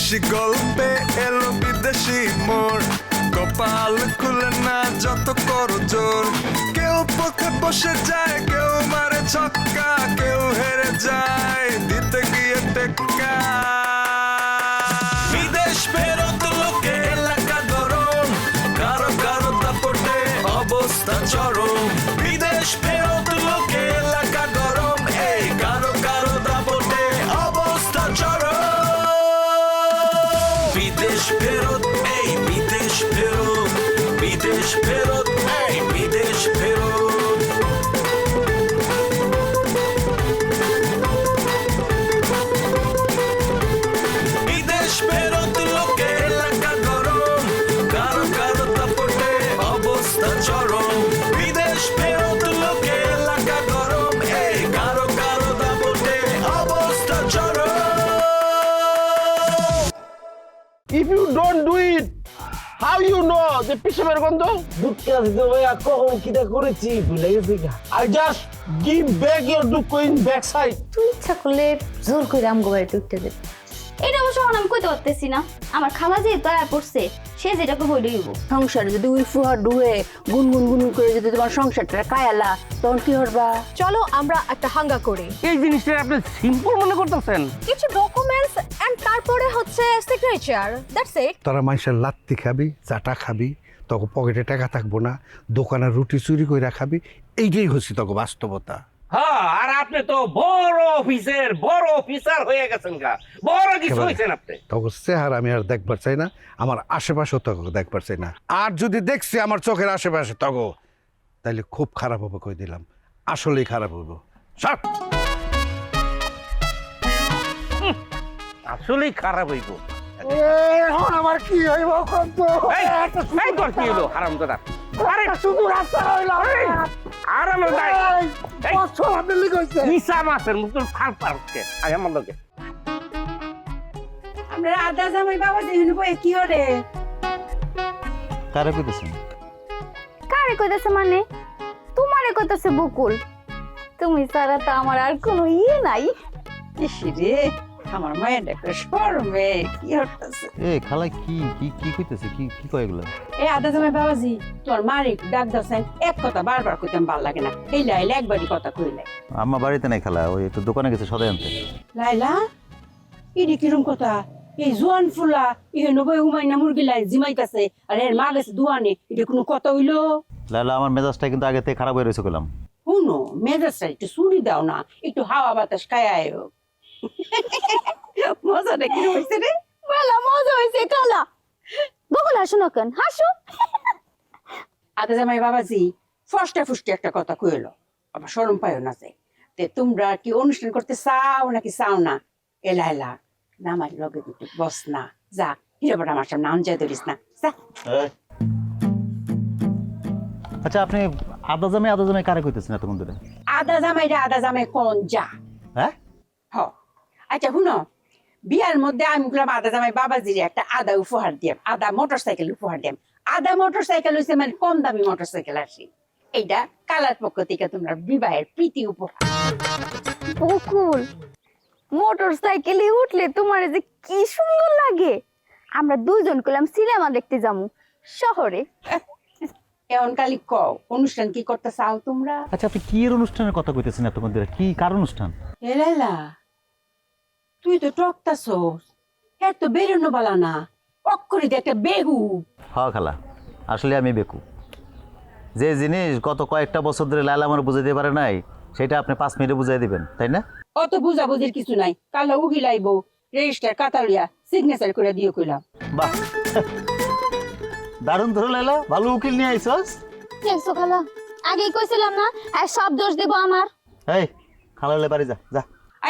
বিদেশি গল্পে এলো বিদেশি মোড়, কপাল খুলে না যত করো জোর। কেউ পথে বসে যায়, কেউ মারে ছক্কা, কেউ হেরে যায় দিতে গিয়ে টেক্কা। বিদেশ ফেরত লোকে এলাকা গরম, কারো কারো দাপটে অবস্থা চরম। বিদেশ ফেরত লোকে এলাকা গরম, এই কারো কারো দাপটে অবস্থা চরম। বিদেশ ফেরত, এই বিদেশ ফেরত, বিদেশ ফেরত, এই বিদেশ ফেরত। বিদেশ ফেরত লোকে এলাকা গরম, কারো কারো দাপটে অবস্থা চরম। বিদেশ ফেরত লোকে এলাকা গরম, এই কারো কারো দাপটে অবস্থা চরম। If you don't do it, how you know যে পিছনের গন্ধ? দুঃখে আছি তো ভাইয়া, কখন কিটা করেছি ভুলে গেছি গা। I just give back your duck in backside. তুই ইচ্ছা করলে জোর করে আমগো বাড়িতে উঠতে দে। এটা অবশ্য আমি কইতে পারতেছি না, আমার খালা যেহেতু আয়া পড়ছে, সে যেটা কই বই দিব। সংসারে যদি উই ফুয়া ডুয়ে গুনগুন গুনগুন করে যদি তোমার সংসারটা কায়ালা, তখন কি করবা? চলো আমরা একটা হাঙ্গা করি, এই জিনিসটা আপনি সিম্পল মনে করতেছেন? কিছু ডকুমেন্টস এন্ড তারপরে হচ্ছে সিগনেচার, দ্যাটস ইট। তোরা মানুষের লাত্তি খাবি, চাটা খাবি, তখন পকেটে টাকা থাকবো না, দোকানের রুটি চুরি করে খাবি, এইটাই হচ্ছে তখন বাস্তবতা। হ্যাঁ, আর আপনি তো বড় অফিসার হয়ে গেছেন গা, বড় কিছু হয়েছেন আপনি। তখন চেহারা আমি আর দেখবার চাই না, আমার আশেপাশেও তখন দেখবার চাই না। আর যদি দেখছি আমার চোখের আশেপাশে তখন, তাহলে খুব খারাপ হবে, কই দিলাম, আসলেই খারাপ হবো। সব আসলেই খারাপ হইব। এখন আমার কি হইব কত? এই তোর কি হলো হারামজাদা? আরে শুধু রাস্তা হইল। আরামে যাই। এই বছর আপনি লিখেছে নিশা মাছের মতন ফাল পারছে আয় আমার লগে। আমরা আদা জামাই বাবা দিন বই কি হরে? কারে কইতেছেন? কারে কইতাছে মানে? তোমারে কইতাছে বকুল। তুমি ছাড়া তো আমার আর কোনো ইয়ে নাই। ইসিরে আমার মায়ের একটা শরমে কি হচ্ছে? এ খালা কি কি কি কইতেছে? কি কি কয় এগুলা? এ আদা জামাই বাবাজি, তোর মারে ডাক দাসেন, এক কথা বারবার কইতাম ভাল লাগে না। এই লাইলা একবারই কথা কইলে। আম্মা বাড়িতে নাই খালা, ওই একটু দোকানে গেছে সদাই আনতে। লাইলা ইডি কিরম কথা? এই জোয়ান ফুলা ইহে নবই হুমায়না মুরগি লাই জিমাইতাছে আর এর মা গেছে দুয়ানে, এটা কোনো কথা হইলো? লাইলা আমার মেজাজটা কিন্তু আগে থেকে খারাপ হয়ে রয়েছে কইলাম। শুনো, মেজাজটা একটু চুরি দাও না, একটু হাওয়া বাতাস খায় আয়ো। মজাটা কি হয়েছে রে? মেলা মজা হইছে খালা। বকুল হাসো না কেন? হাসো। আদা জামাই বাবাজি ফষ্টা ফুষ্টি একটা কথা কইলো, আবার শরম পাইও না যে। তে তোমরা কি অনুষ্ঠান করতে চাও নাকি চাও না? এলা এলা না আমার লগে দুটো বস না, যা হিরোবার আমার সামনে আনজাই ধরিস না, যা। আচ্ছা আপনি আদা জামাই কারে কইতেছেন এতক্ষণ ধরে? আদা জামাই রে আদা জামাই কোন যা। হ্যাঁ হ আচ্ছা শুনো, বিয়ার মধ্যে আমি বললাম আদা জামাই বাবাজির একটা আদা উপহার দিয়াম, আদা মোটরসাইকেল উপহার দিয়াম। আদা মোটরসাইকেল হইছে মানে কম দামি মোটরসাইকেল আসি, এইটা কালার পক্ষ থেকে তোমরা বিবাহের প্রীতি উপহার। বকুল, মোটর সাইকেলে উঠলে তোমার যে কি সুন্দর লাগে। আমরা দুইজন কইলাম সিনেমা দেখতে যামু শহরে। এমন কালি কও অনুষ্ঠান কি করতে চাও তোমরা? আচ্ছা আপনি কি এর অনুষ্ঠানের কথা কইতেছেন এতক্ষণ ধরে? কি কার অনুষ্ঠান? এলাইলা তুই তো টকতাছস, এর তো বেরোনো বালা না, অক্ষরি দিয়ে একটা বেহু। হ্যাঁ খালা, আসলে আমি বেকু। যে জিনিস গত কয়েকটা বছর ধরে লাইলা আমার বুঝাইতে পারে নাই, সেটা আপনি 5 মিনিটে বুঝাই দিবেন, তাই না? অত বুঝাবুঝির কিছু নাই, কালো উকিলাইব রেজিস্টার কাতালিয়া সিগনেচার করে দিয়ে কইলাম। বাহ দারুণ ধরে লাইলা, ভালো উকিল নিয়ে আইছস। দেখছো খালা, আগেই কইছিলাম না আর সব দোষ দেব আমার। এই খালালে বাড়ি যা যা।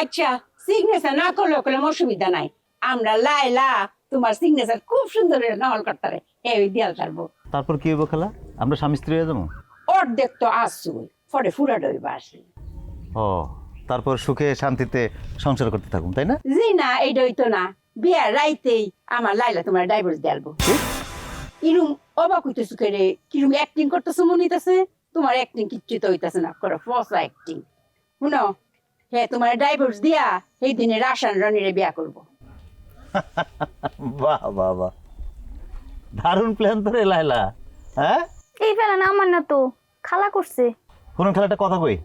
আচ্ছা সিগনেচার না করলেও কইলাম অসুবিধা নাই, আমরা লাইলা তোমার সিগনেচার খুব সুন্দর নহল করতারে এই দিয়াল পারবো। তারপর কি হইব খালা? আমরা স্বামী স্ত্রী হয়ে যাবো? অর্ধেক তো আসুই, পরে ফুরা ডইবা আসি। ও তারপর সুখে শান্তিতে সংসার করতে থাকুন, তাই না? জি না, এইটা হইতো না, বিয়ার রাইতেই আমার লাইলা তোমার ডাইভোর্স দেলবো। কিরম অবাক হইতেছো কে রে? কিরম অ্যাক্টিং করতেছো মনে হইতাছে? তোমার অ্যাক্টিং কিচ্ছু তো হইতাছে না, করো ফসা অ্যাক্টিং। শুনো, হ্যাঁ তোমার ডাইভোর্স দিয়া এই দিনে রাশান রনিরে বিয়া করবো। বাহ বাহ বাহ, দারুণ প্ল্যান তো রে লাইলা। হ্যাঁ, এই ফেলা না আমার না তো, খালা করছে। কোন খেলাটা কথা কই,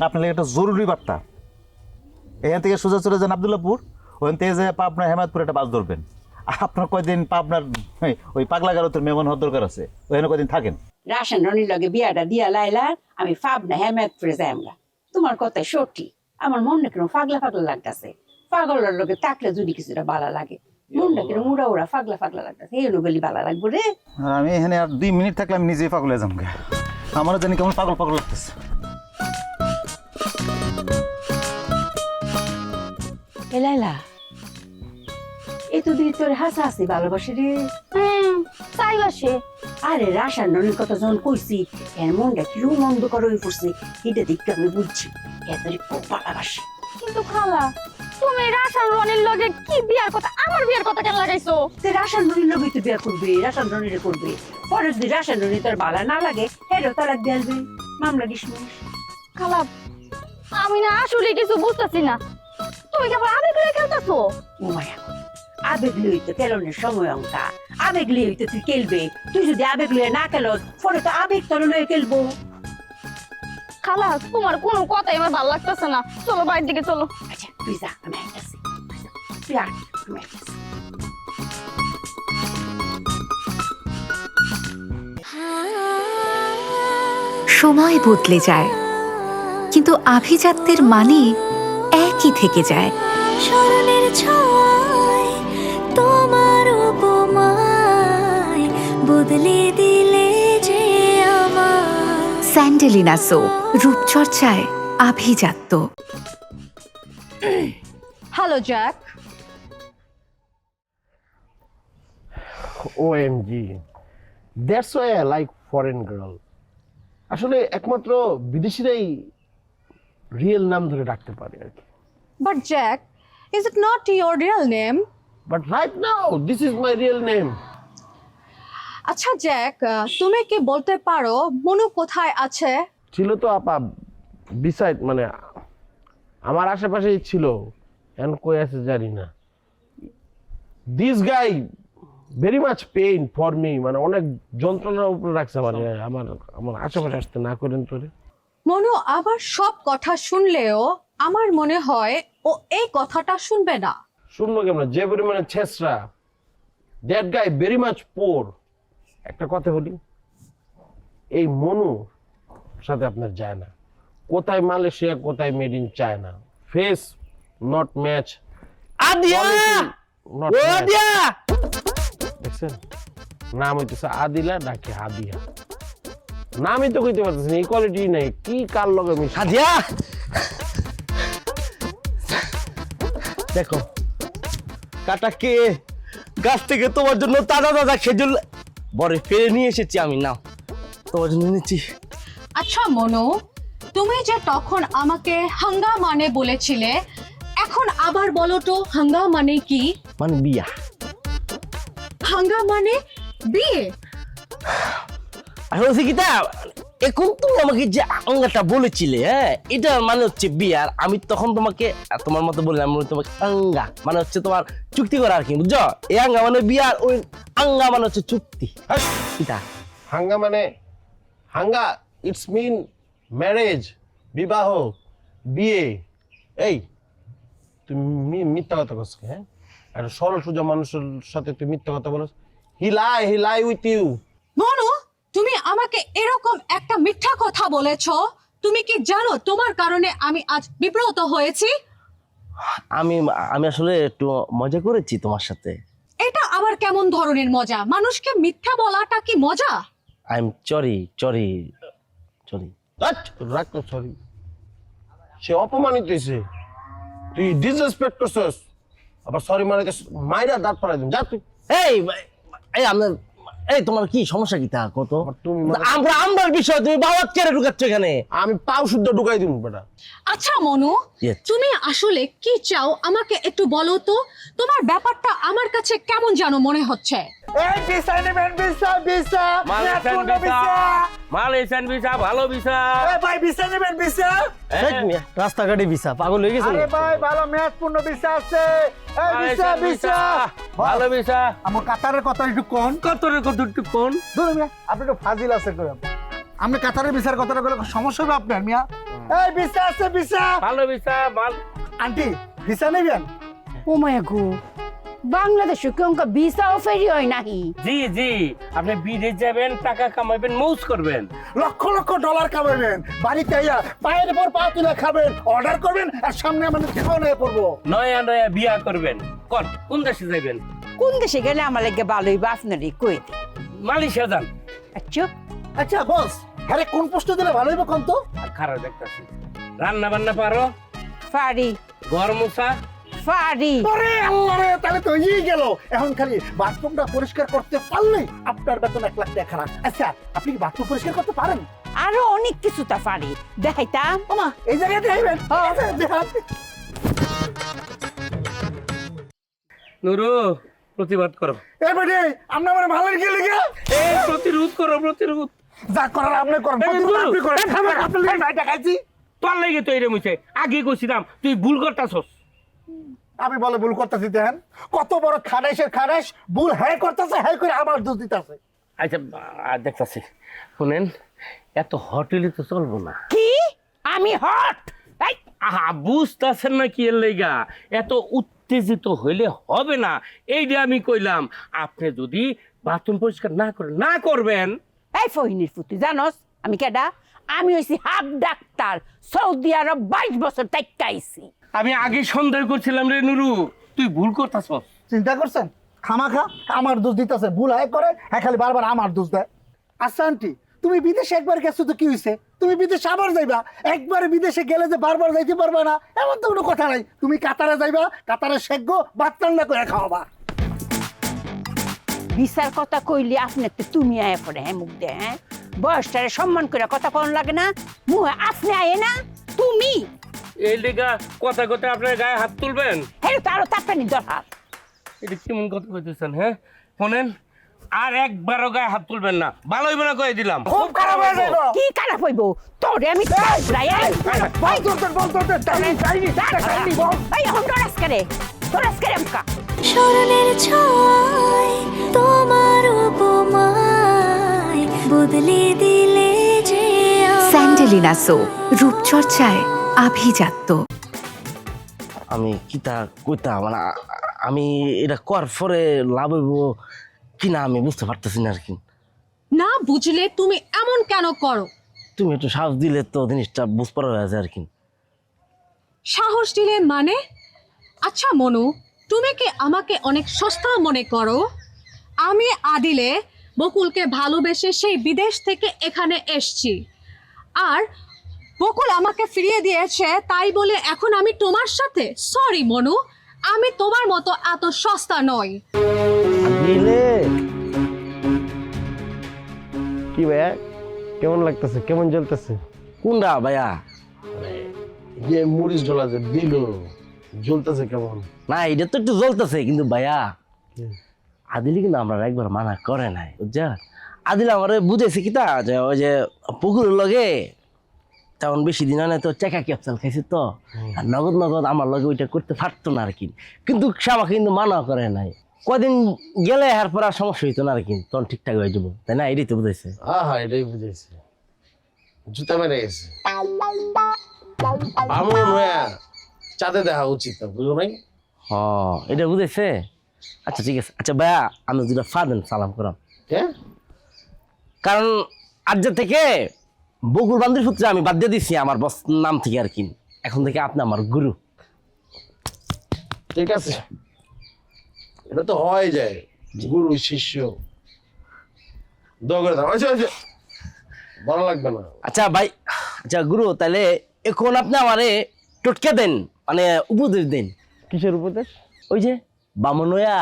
আপনার লাগে একটা জরুরি বার্তা। এখান থেকে সোজা চলে যান আব্দুল্লাহপুর, ওখান থেকে যে পাবনা হেমায়তপুর একটা বাস ধরবেন। আপনার কয়দিন পাবনার ওই পাগলা গারতের মেহমান হওয়ার দরকার আছে, ওখানে কয়দিন থাকেন। রাশন রনির লগে বিয়াটা দিয়া লাইলা আমি পাবনা হেমায়তপুরে যাইমগা। তোমার কথাই সত্যি, আমার মনটা কিরম পাগলা পাগলা লাগতেছে। পাগলের লগে থাকলে যদি কিছুটা ভালো লাগে, মনটা কিরম উড়া উড়া পাগলা পাগলা লাগতেছে। এই লোক ভালো লাগবো রে। আর আমি এখানে আর 2 মিনিট থাকলে আমি নিজেই পাগল হয়ে যাবো। আমারও জানি কেমন পাগল পাগল লাগতেছে। এ লাইলা, এই তো দিদি তোর হাসাহাসি ভালোবাসে রে। তাই বাসে। আরে রাশন রনির কথা যখন কইছি, এর মনটা কিরম মন্দ করে হয়ে পড়ছে, এটা দেখতে আমি বুঝছি এতই খুব ভালোবাসে। কিন্তু খালা, তুমি রাশান রনির লগে কি বিয়ার কথা, আমার বিয়ার কথা কেন লাগাইছো? রাশন রনির লগে তো বিয়া করবে, রাশন রনিরে করবে। পরে যদি রাশন রনি তোর ভালো না লাগে, হেরও তালাক দেলবে, মামলা ডিসমিস। খালা, আমি না আসলে কিছু বুঝতেছি না, তুমি কেবল আবেগ লয়ে খেলতেছো। ও মায়া, আবেগ লইতে কেলনের সময় অঙ্কা, আবেগ লইতে তুই খেলবে। তুই যদি আবেগ লইয়ে না খেল, পরে তো আবেগ তোর লয়ে খেলবো। খালা, তোমার কোনো কথাই আমার ভালো লাগতেছে না, চলো বাড়ির দিকে চলো। আচ্ছা তুই যা, আমি আইতাছি। তুই আয়, আমি আইতাছি। সময় বদলে যায়, কিন্তু আভিজাত্যের মানে একই থেকে যায়। স্মরণের ছোঁয়ায় তোমার উপমায় বদলে দিলে যে আমার। স্যান্ডেলিনা সো, রূপচর্চায় আভিজাত্য। Hello Jack. OMG, that's why I like foreign girl. আসলে একমাত্র বিদেশিরাই রিয়েল নাম ধরে ডাকতে পারে আর কি। But Jack, is it not your real name? But right now this is my real name. আচ্ছা জ্যাক, তুমি কি বলতে পারো মনু কোথায় আছে? ছিল তো আপা বিসাইড, মানে আমার আশেপাশেই ছিল, এখন কই আছে জানি না। This guy very much pain for me, মানে অনেক যন্ত্রণার উপরে রাখছে মানে আমার আমার আশেপাশে আসতে না করেন তোরে। মনু আবার সব কথা শুনলেও আমার মনে হয় ও এই কথাটা শুনবে না। শুনবো কেমন, যে পরিমাণে ছেসরা, দ্যাট গাই ভেরি মাচ পোর। একটা কথা বলি, এই মনু সাথে আপনার যায় না। কোথায় মালয়েশিয়া, কোথায় made in China, face not match, আদিয়া, নট ও আদিয়া, দেখছেন নাম হইতেছে আদিলা, ডাকে আদিয়া। নামই তো কইতে পারতেছেন, ইকুয়ালিটি নাই, কি কার লগে মিশ। আদিয়া, দেখো কাটা কে গাছ থেকে তোমার জন্য তাজা তাজা খেজুর বরে ফেরে নিয়ে এসেছি আমি, নাও তোমার জন্য নিচ্ছি। আচ্ছা মনু, তুমি যে তখন আমাকে হাঙ্গা মানে বলেছিলে, এখন আবার বলো তো হাঙ্গা মানে কি? মানে বিয়া। হাঙ্গা মানে বিয়ে? আসলে হচ্ছে কি তা, এখন তুমি আমাকে যে আঙ্গাটা বলেছিলে, হ্যাঁ, এটা মানে হচ্ছে বিয়ে। আর আমি তখন তোমাকে তোমার মতো বললাম, আমি তোমাকে আঙ্গা মানে হচ্ছে তোমার চুক্তি করা আর কি, বুঝছো? এই আঙ্গা মানে বিয়ে, আর ওই আঙ্গা মানে হচ্ছে চুক্তি। কিটা হাঙ্গা মানে হাঙ্গা, ইটস মিন ম্যারেজ, বিবাহ, বিয়ে। এই তুমি মিথ্যা কথা বলছো, হ্যাঁ? একটা সরল সোজা মানুষের সাথে তুই মিথ্যা কথা বলছ। হি লাই উইথ ইউ। মনু, তুমি আমাকে এরকম একটা মিথ্যা কথা বলেছো। তুমি কি জানো তোমার কারণে আমি আজ বিব্রত হয়েছি? আমি আমি আসলে একটু মজা করেছি তোমার সাথে। এটা আবার কেমন ধরনের মজা? মানুষকে মিথ্যা বলাটা কি মজা? I am sorry sorry sorry. রাখ তো, সরি। সে অপমানিত হয়েছে, তুই ডিসরেসপেক্ট করছস, আবার সরি মানে মাইরা দাঁত পাড়াই দিন, যা তুই। এই এই আপনার, এই তোমার কি সমস্যা কি তা কত? তুমি আমরা বিষয় তুমি বাবা কেড়ে ঢুকাচ্ছ এখানে। আমি পাও শুদ্ধ ঢুকাই দিব বেটা। আচ্ছা মনু, Yes. তুমি আসলে কি চাও আমাকে একটু বলো তো। তোমার ব্যাপারটা আমার কাছে কেমন যেন মনে হচ্ছে। মালয়েশিয়ান ভিসা ভালো ভিসা। রাস্তাঘাটে ভিসা পাগল হয়ে গেছে মালয়েশিয়ান ভিসা ভালো ভিসা। আমার কাতারের কথা একটু কোন কতরে কত একটু কোন ধরুন মিয়া, আপনি একটু ফাজিল আছে করে আপনি কাতারের ভিসার কথাটা বলে সমস্যা হবে আপনার মিয়া। এই ভিসা আছে ভিসা ভালো ভিসা ভাল। আন্টি ভিসা নেবেন? ও মায়া গো, বাংলাদেশে কি অঙ্ক ভিসাও ফেরি হয় নাকি? জি জি, আপনি বিদেশ যাবেন, টাকা কামাবেন, মৌজ করবেন। লক্ষ লক্ষ ডলার কামাবেন, বাড়িতে আইয়া পায়ের উপর পা তুলে খাবেন, অর্ডার করবেন আর সামনে আমাদের খাওয়া নিয়ে পড়বো। নয়া নয়া বিয়া করবেন। কোন দেশে যাবেন? কোন দেশে গেলে আমার লাগে ভালোই বা আপনারই কই দি। মালয়েশিয়া যান। আচ্ছা আচ্ছা বস, আরে কোন পোস্ট দিলে ভালো হইব কোন তো? খারাপ দেখতেছি। রান্না বান্না পারো? ফারি ঘর মোছা? ফারি। আরে আল্লাহ রে, তাহলে তো হয়েই গেল। এখন খালি বাথরুমটা পরিষ্কার করতে পারলেই আপনার বেতন 1 লাখ টাকা খারাপ। আচ্ছা আপনি কি বাথরুম পরিষ্কার করতে পারেন? আরো অনেক কিছু তা ফারি দেখাইতাম। ওমা এই জায়গায় দেখাইবেন? আচ্ছা দেখান। নুরু, প্রতিবাদ করো। এই বেটি আপনি আমার ভালো কি লিখে এই প্রতিরোধ করো, প্রতিরোধ। যা করার আপনি করেন, প্রতিরোধ আপনি করেন। আপনি লিখে নাই দেখাইছি। তোর লেগে তো এরম হইছে। আগে কইছিলাম তুই ভুল করতাছস। আমি বলে ভুল করতেছি দেখেন, কত বড় খানাইশের খানাইশ ভুল হ্যাঁ করতেছে, হ্যাঁ করে আমার দোষ দিতেছে। আচ্ছা দেখতাছি। শুনেন, এত হোটেলে তো চলবো না। কি আমি হট? এই আহা, বুঝতেছেন না কি এর লেগা? এত উত্তেজিত হইলে হবে না। এইটা আমি কইলাম, আপনি যদি বাথরুম পরিষ্কার না করবেন। এই ফহিনীর পুতি জানোস আমি কেডা? আমি হইছি হাফ ডাক্তার, সৌদি আরব 22 বছর তাইকাইছি। আমি আগে সন্দেহ করছিলাম রে নুরু, তুই ভুল করতাছস। চিন্তা করছেন খামাখা আমার দোষ দিতেছে, ভুল হ্যাঁ করে, হ্যাঁ খালি বারবার আমার দোষ দেয়। আচ্ছা আন্টি, তুমি বিদেশে একবার গেছো তো কি হয়েছে? তুমি বিদেশে আবার যাইবা। একবার বিদেশে গেলে যে বারবার যাইতে পারবা না এমন তো কোনো কথা নাই। তুমি কাতারে যাইবা, কাতারে শেখবো, ভাত রান্না করে খাওয়াবা। বিচার কথা কইলি আপনি তো তুমি আয় পড়ে হ্যাঁ মুখ দে। হ্যাঁ বয়সটারে সম্মান করে কথা কোন লাগে না? মুহে আপনি আয় না তুমি। এই লেগা কথা কথা আপনার গায়ে হাত তুলবেন? হ্যাঁ তো আরো তাড়াতাড়ি দরকার। এটা কেমন কথা কইতেছেন? হ্যাঁ শোনেন, আর একবারও গায়ে হাত তুলবেন না, ভালো হইব না কয়ে দিলাম। খুব খারাপ হয়ে যাইব। কি খারাপ হইব? তোরে আমি স্মরণের ছয় তোমার উপমায় বদলে দিলে যে স্যান্ডেলিনা সো রূপচর্চায় আভিজাত্য। আমি কিতা কইতা মানে আমি এটা কর পরে লাভ হইব কিনা আমি বুঝতে পারতেছি না আর কি। না বুঝলে তুমি এমন কেন করো? তুমি একটু সাহস দিলে তো জিনিসটা বুঝতে হয়ে যায় আর কি। সাহস দিলে মানে? আচ্ছা মনু, তুমি কি আমাকে অনেক সস্তা মনে করো? আমি আদিলে বকুলকে ভালোবেসে সেই বিদেশ থেকে এখানে এসছি, আর বকুল আমাকে ফিরিয়ে দিয়েছে তাই বলে এখন আমি তোমার সাথে? সরি মনু, আমি তোমার মতো এত সস্তা নই। দিলে কি ভাইয়া, কেমন লাগতেছে, কেমন জ্বলতেছে? কোনটা ভাইয়া? যে মরিচ ঝোলা যে দিল জ্বলতেছে কেমন? না এটা তো একটু জ্বলতেছে, কিন্তু ভাইয়া আদিলি কিন্তু আমরা একবার মানা করে নাই বুঝছা। আদিল আমার বুঝেছে কিতা যে ওই যে পুকুরের লগে তখন বেশি দিন হয় তো চেকা ক্যাপচাল খাইছে তো, আর নগদ নগদ আমার লগে ওইটা করতে পারতো না আর কি। কিন্তু সে আমাকে কিন্তু মানা করে নাই। কদিন গেলে এর পর আর সমস্যা হইতো না আর কি, তখন ঠিকঠাক হয়ে যাবো, তাই না? এটাই তো বুঝেছে। হ্যাঁ এটাই বুঝেছি, জুতা মেরে গেছে। আমার চাঁদে দেখা উচিত বুঝো নাই? হ এটা বুঝেছে। আচ্ছা ঠিক আছে। আচ্ছা ভাইয়া আমি দুটা ফাদেন সালাম করাম, কারণ আজ থেকে বকুল বান্ধবীর সূত্রে আমি বাদ দিয়ে দিচ্ছি আমার বস নাম থেকে আর কি। এখন থেকে আপনি আমার গুরু। ঠিক আছে, এটা তো হয় যায়, গুরু শিষ্য দগরে দাও। আচ্ছা আচ্ছা ভালো লাগবে না। আচ্ছা ভাই, আচ্ছা গুরু, তাহলে এখন আপনি আমারে টটকে দেন, মানে উপদেশ দেন। কিসের উপদেশ? ওই যে বামন হইয়া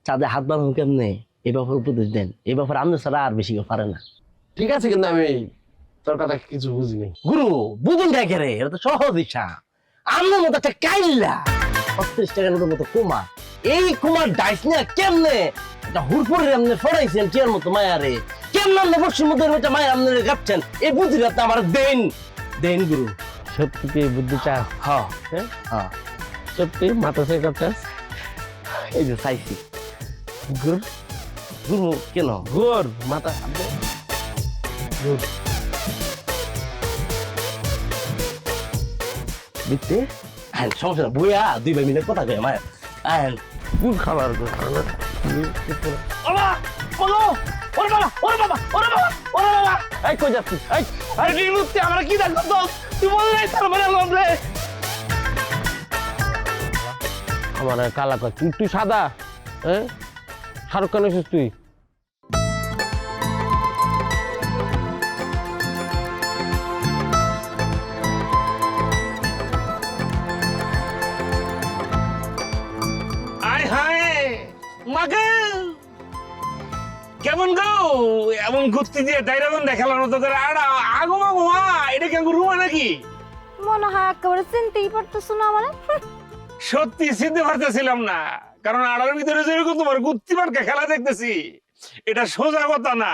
চাঁদে হাত বাঁধুন কেমনে, এই ব্যাপারে উপদেশ দেন। এই ব্যাপারে আমি ছাড়া আর বেশি কেউ পারে না। ঠিক আছে, কিন্তু আমি তোর কথা কিছু বুঝিনি। গুরু বুঝুন দেখে রে, এটা তো সহজ হিসাব। আমার মতো একটা কাইল্লা 35 টাকার মতো কুমার, এই কুমার ডাইস না কেমনে এটা হুড়পুরের এমনি ফড়াইছেন টিয়ার মতো মায়ারে, কেমন আপনি বর্ষের মধ্যে একটা মায়ের আপনি গাপছেন, এই বুদ্ধিটা আপনি আমার দেন দেন গুরু। সত্যি কি বুদ্ধি চাস? হ্যাঁ হ্যাঁ হ্যাঁ সত্যি মাথা চাই করতেস? এই যে চাইছি। গুড় গুরু কেন গুড় মাথা গুড় দিতে হ্যাঁ সমস্যা না, বইয়া 2 ভাই মিলে কথা কয় মায়ের হ্যাঁ গুড় খাবার গুড় বাবা বলো ওরে বাবা ওরে বাবা ওরে বাবা ওরে বাবা এই কই যাচ্ছিস? এই আরে নিমুক্তি আমরা কি দেখো তো তুই বলে নাই তার মানে আমরা আমার কালা কর তুই তুই সাদা হ্যাঁ শাহরুখ খান এসেছিস তুই আয় হায় মাকে কেমন গো এমন ঘুরতে দিয়ে ডাইরাগন দেখালার মতো করে আগো মাগো মা এটা কেন রুমা নাকি? মনে হয় একেবারে চিনতেই পারতেছো না আমার। সত্যি চিনতে পারতেছিলাম না, কারণ আড়ার ভিতরে যেরকম তোমার গুত্তিমার্কা খেলা দেখতেছি এটা সোজা কথা না।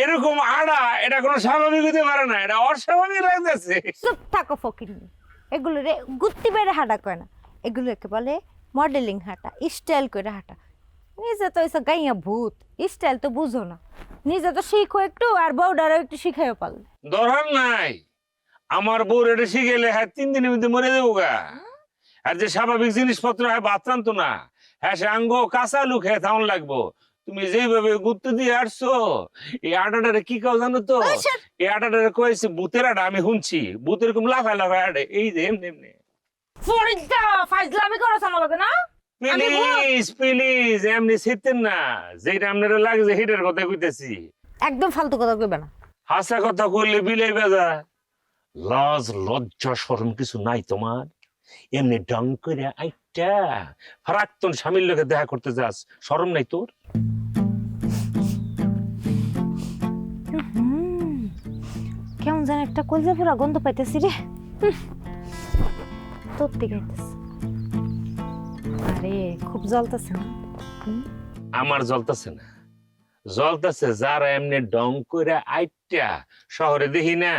এরকম আড়া এটা কোনো স্বাভাবিক হতে পারে না, এটা অস্বাভাবিক লাগতেছে। চুপ থাকো ফকিরনি, এগুলো রে গুত্তি বেড়ে হাঁটা কয় না, এগুলো একে বলে মডেলিং হাঁটা, স্টাইল করে হাঁটা। নিজে তো এসব গাইয়া ভূত, স্টাইল তো বুঝো না, নিজে তো শিখো একটু আর বউডারও একটু শিখাইও পারলে। দরকার নাই, আমার বউর এটা শিখেলে হ্যাঁ 3 দিনের মধ্যে মরে দেবো গা। আর যে স্বাভাবিক জিনিসপত্র হ্যাঁ বাঁচতাম তো না, হ্যাঁ সে আঙ্গ কাঁচা লুক হ্যাঁ থাউন লাগবো। তুমি যেভাবে গুত্তি দিয়ে আসছো এই আটাটারে কি কাউ জানো তো? এই আটাটারে কয়েছে ভূতের আটা, আমি শুনছি ভূত এরকম লাফায় লাফায় আটে এই যে এমনি এমনি। ফাইজলামি করছ আমার লগে না? প্লিজ প্লিজ এমনি ছিতেন না, যেটা আপনারা লাগছে সেটার কথা কইতেছি। একদম ফালতু কথা কইবে না। হাসা কথা কইলে বিলাই বেজা। লাজ লজ্জা শরম কিছু নাই তোমার? এমনি ডং করে আইটা প্রাক্তন স্বামীর লোকে দেখা করতে যাস, শরম নাই তোর? কেমন যেন একটা কলজা পুরা গন্ধ পাইতেছি রে, তোর দিকে আরে খুব জ্বলতেছে না? আমার জ্বলতেছে না, জ্বলতেছে যারা এমনি ডং করে আইটা শহরে দেখি না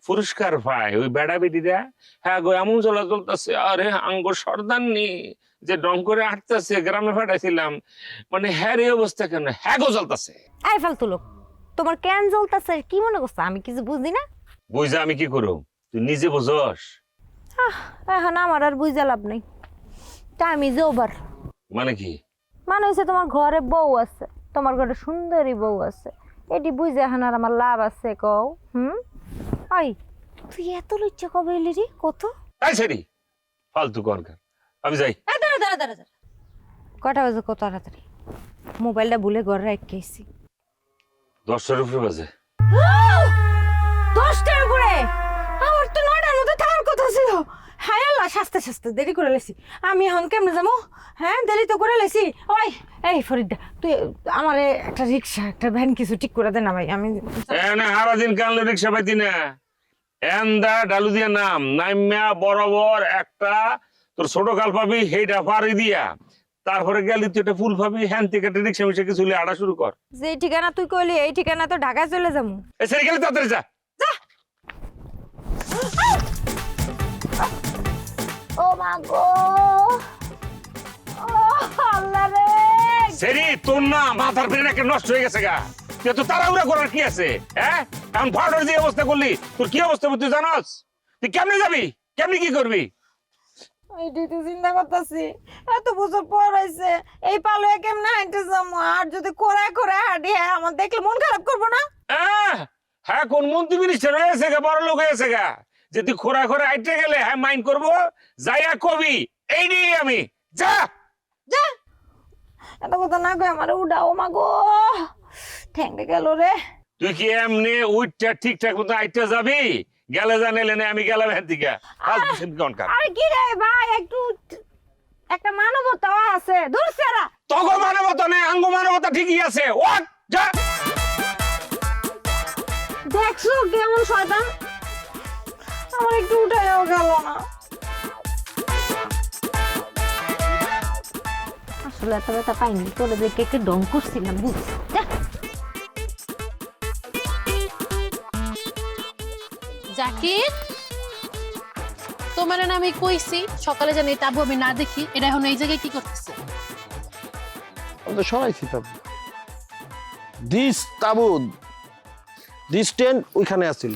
পুরস্কার পায় ওই বেড়া বেটিরা, হ্যাঁ গো এমন জ্বলা জ্বলতেছে। আরে আঙ্গ সর্দার নি যে ডং করে আটতেছে গ্রামে পাঠাইছিলাম, মানে হ্যাঁ রে অবস্থা কেন হ্যাঁ গো জ্বলতেছে। আই ফালতু লোক, তোমার কেন জ্বলতেছে কি মনে করছো আমি কিছু বুঝি না? বুঝা আমি কি করব, তুই নিজে বুঝস? এখন আমার আর বুঝা লাভ নেই, টাইম ইজ ওভার। মানে কি? মানে হচ্ছে তোমার ঘরে বউ আছে, তোমার ঘরে সুন্দরী বউ আছে, এটি বুঝে এখন আর আমার লাভ আছে কও? ওই তুই এত লজ্জা কবে এলি রে? কত তাই সরি ফালতু করকার, আমি যাই। কটা বাজে? কত তাড়াতাড়ি? মোবাইলটা ভুলে ঘরে রেখেছি। 10টার উপরে বাজে। 10টার উপরে? আমার তো 9টার মধ্যে থাকার কথা ছিল। হায় আল্লাহ, শাস্তে শাস্তে দেরি করে লেছি আমি, এখন কেমনে যাবো? হ্যাঁ দেরি তো করে লেছি। ওই এই ফরিদা, তুই আমার একটা রিক্সা একটা ভ্যান কিছু ঠিক করে দে না ভাই। আমি না সারাদিন কানলে রিক্সা পাইতি না, এন্দা ডালু দিয়া নাম নাইমা বরাবর একটা তোর ছোট কাল পাবি, সেইটা পাড়ি দিয়া তারপরে গেলি তুই একটা ফুল পাবি, হ্যান থেকে একটা রিক্সা মিশে কিছু আড়া শুরু কর। যে ঠিকানা তুই কইলি এই ঠিকানা তো ঢাকায় চলে যাবো। এ সেরে গেলি তাড়াতাড়ি যা। ও মা গো, ও আল্লাহ রে! সেরি তোর না মাথার ব্রেন একটা নষ্ট হয়ে গেছে গা, তুই তো তাড়াহুড়া করার কি আছে? হ্যাঁ এখন ফাটার যে অবস্থা করলি তোর কি অবস্থা তুই জানাস? তুই কেমনে যাবি, কেমনে কি করবি? এইটাই তো চিন্তা করতেছি, এত বছর পর হয়েছে এই পালুয়া কেমনে হাঁটতে যাবো? আর যদি করে করে হাঁটি, হ্যাঁ আমার দেখলে মন খারাপ করবো না? হ্যাঁ কোন মন্ত্রী মিনিস্টার হয়েছে গা, বড় লোক হয়েছে গা, যে তুই খোরা খোরা হাইটে গেলে হ্যাঁ মাইন্ড করবো, যাইয়া কবি এই নিয়ে আমি যা যা। এত কথা না কই আমার উড়াও মা গো, ঠ্যাংটা গেল রে। তুই কি এমনি উইটটা ঠিকঠাক মতো আইটা যাবি? গেলে জানেলে না আমি গেলাম হ্যাঁ দিকা। আরে কি রে ভাই, একটু একটা মানবতা আছে, দূর সেরা। তগো মানবতা নেই, আঙ্গ মানবতা ঠিকই আছে। ওয়াট যা। দেখছো কেমন শয়তান, আমার একটু উঠায়ও গেল না। আসলে এত ব্যথা পাইনি, তোরে দেখে একটু ডং করছিলাম বুঝ। জাকির, তোমার না আমি কইছি সকালে জানি তাবু আমি না দেখি, এটা এখন এই জায়গায় কি করতেছে? আমি তো সরাইছি তাবু। দিস টেন্ট ওইখানে আসছিল,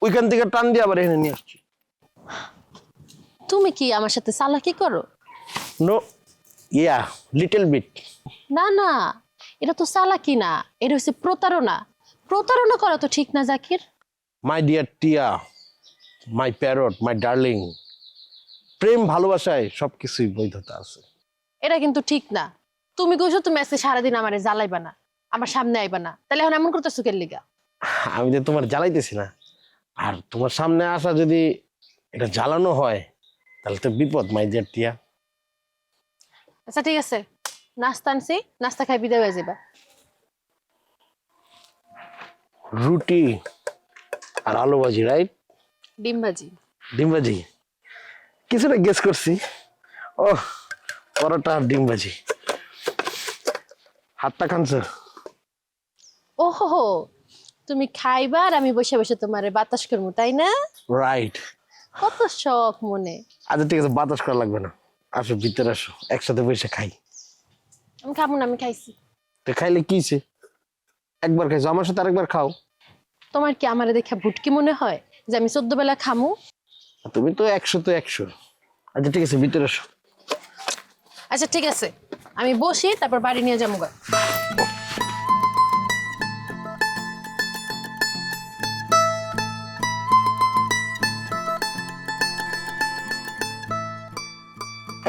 ওইখান থেকে টান দিয়ে আবার এখানে নিয়ে আসছি। তুমি কি আমার সাথে চালাকি করো? নো, ইয়া লিটল বিট। না না, এটা তো চালাকি না, এটা হচ্ছে প্রতারণা। প্রতারণা করা তো ঠিক না জাকির। মাই ডিয়ার টিয়া, মাই প্যারট, মাই ডার্লিং, প্রেম ভালোবাসায় সবকিছুই বৈধতা আছে। এটা কিন্তু ঠিক না। তুমি কইছো তুমি আজকে সারাদিন আমারে জ্বালাইবা না, আমার সামনে আইবা না, তাহলে এখন এমন করতেছো কেন লিগা? আমি তো তোমার জ্বালাইতেছি না, আর তোমার সামনে আসা যদি এটা জ্বালানো হয় তাহলে তো বিপদ মাই ডিয়ার টিয়া। আচ্ছা ঠিক আছে, নাস্তা আনছি, নাস্তা খাই বিদায় হয়ে যাবা। রুটি আর আলু ভাজি, রাইট? ডিম ভাজি। ডিম ভাজি, কিছুটা গেস করছি। ও, পরোটা আর ডিম ভাজি। হাতটা খানছো? ওহো, তুমি খাইবা আর আমি বসে বসে তোমারে বাতাস করবো, তাই না? রাইট। কত শখ মনে। আচ্ছা ঠিক আছে, বাতাস করা লাগবে না, আসো ভিতরে আসো, একসাথে বসে খাই। আমি খাবো না, আমি খাইছি। তো খাইলে কিছে, একবার খাইছো, আমার সাথে আরেকবার খাও। তোমার কি আমারে দেখে ভুটকি মনে হয় যে আমি 14 বেলা খামু? তুমি তো 100 তো 100। আচ্ছা ঠিক আছে, ভিতরে আসো। আচ্ছা ঠিক আছে, আমি বসি, তারপর বাড়ি নিয়ে যাবো গা।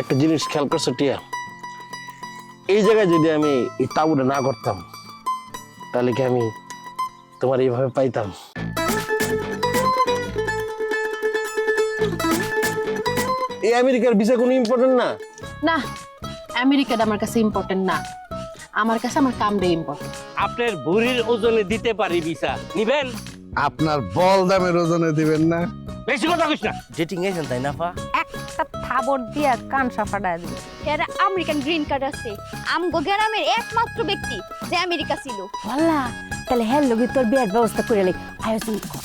একটা জিনিস খেয়াল করছো টিয়া, এই জায়গায় যদি আমি এই তাবুটা না করতাম তাহলে কি আমি তোমার এইভাবে পাইতাম? এই আমেরিকার ভিসা কোনো ইম্পর্টেন্ট না? না, আমেরিকাটা আমার কাছে ইম্পর্টেন্ট না, আমার কাছে আমার কামটাই ইম্পর্টেন্ট। আপনার বুড়ির ওজনে দিতে পারি ভিসা, নিবেন? আপনার বল দামের ওজনে দিবেন না? বেশি কথা কইস না। ডেটিং এজেন্ট তাই না পা? একটা থাবড় দিয়া কান সাফাটা দিল। এর আমেরিকান গ্রিন কার্ড আছে, আমগো গ্রামের একমাত্র ব্যক্তি যে আমেরিকা ছিল। বলা তাহলে হ্যাঁ লোকে তোর বিয়ের ব্যবস্থা করে লাই আয়োজন কর।